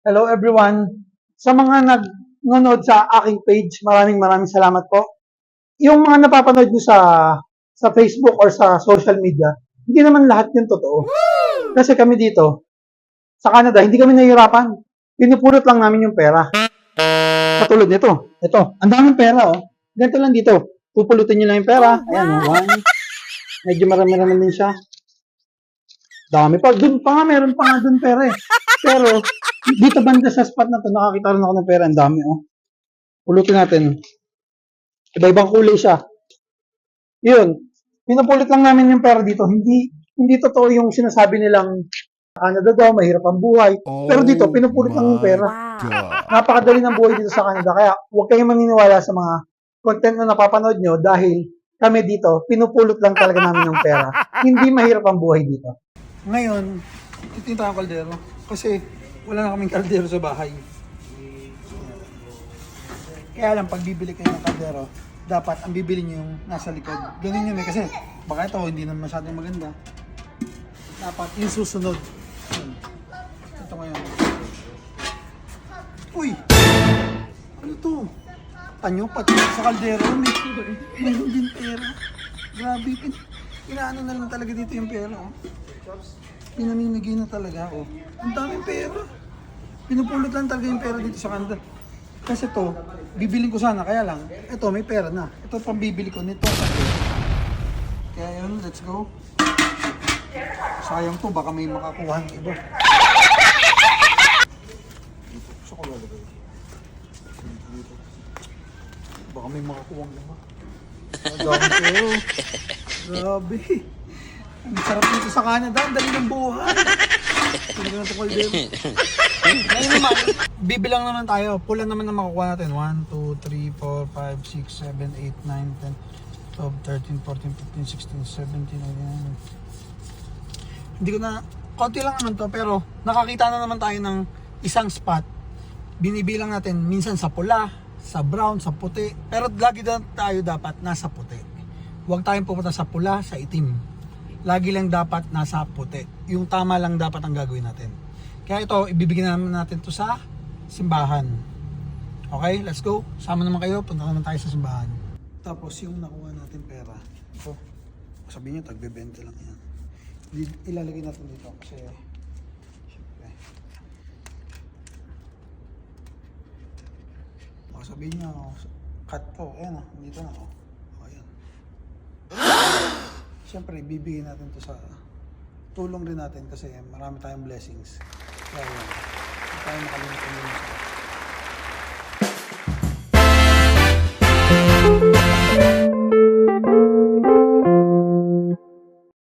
Hello everyone. Sa mga nanonood sa aking page, maraming salamat po. Yung mga napapanood nyo sa Facebook or sa social media, hindi naman lahat yun totoo. Kasi kami dito, sa Canada, hindi kami nahihirapan. Pinupulot lang namin yung pera. Katulad nito. Ito, ang daming pera oh. Ganito lang dito. Pupulutin nyo lang yung pera. Ayan oh, one. Medyo marami-rami din siya. Dami pa. Doon pa nga, meron pa nga doon pera eh. Pero, dito banda sa spot na to, nakakita rin ako ng pera. Ang dami oh. Pulutin natin. Iba-ibang kulay siya. Yun. Pinupulot lang namin yung pera dito. Hindi totoo yung sinasabi nilang Canada daw, mahirap ang buhay. Pero dito, pinupulot lang yung pera. Napakadali ng buhay dito sa Canada. Kaya huwag kayong maniniwala sa mga content na napapanood nyo dahil kami dito, pinupulot lang talaga namin yung pera. Hindi mahirap ang buhay dito. Ngayon, titinta ang kaldero. Kasi wala na kaming kaldero sa bahay. Kaya lang, pag bibili kayo ng kaldero, dapat ang bibili nyo yung nasa likod. Ganun yun eh, kasi baka ito hindi na masyadong maganda. Dapat yung susunod. Ito ngayon. Uy! Ano to? Tanyo, pati sa kaldero, mayroon din pera. Grabe, inaano na lang talaga dito yung pera. Oh. Pinamimigay na talaga. Oh. Ang daming pera. Pinupulot lang talaga yung pera dito sa Canada. Kasi to, bibiling ko sana, kaya lang, ito may pera na. Ito pang bibili ko nito. Kaya yun, let's go. Sayang to, baka may makakuha ng iba. Gusto ko lalagay. Baka may makakuha ng iba. Pero, grabe. Ang sarap dito sa Canada, ang dali ng buhay. Talaga na ito kaldero. Ngayon naman, bibilang naman tayo. Pula naman na makukuha natin. 1, 2, 3, 4, 5, 6, 7, 8, 9, 10, 12, 13, 14, 15, 16, 17, 18. Hindi ko na, konti lang naman to, pero nakakita na naman tayo ng isang spot. Binibilang natin minsan sa pula, sa brown, sa puti. Pero lagi na tayo dapat nasa puti. Huwag tayong pupunta sa pula, sa itim. Lagi lang dapat nasa puti. Yung tama lang dapat ang gagawin natin. Kaya ito, ibibigyan naman natin to sa simbahan. Okay, let's go. Sama naman kayo, punta naman tayo sa simbahan. Tapos yung nakuha natin pera, ito, sabihin nyo, tagbe-20 lang yan. Ilalagay natin dito kasi, syempre, sabihin nyo, cut to, ayan o, dito na o. Ayan. Siyempre, ibibigay natin to sa tulong rin natin kasi marami tayong blessings. Kaya yun, tayo makalimutan yung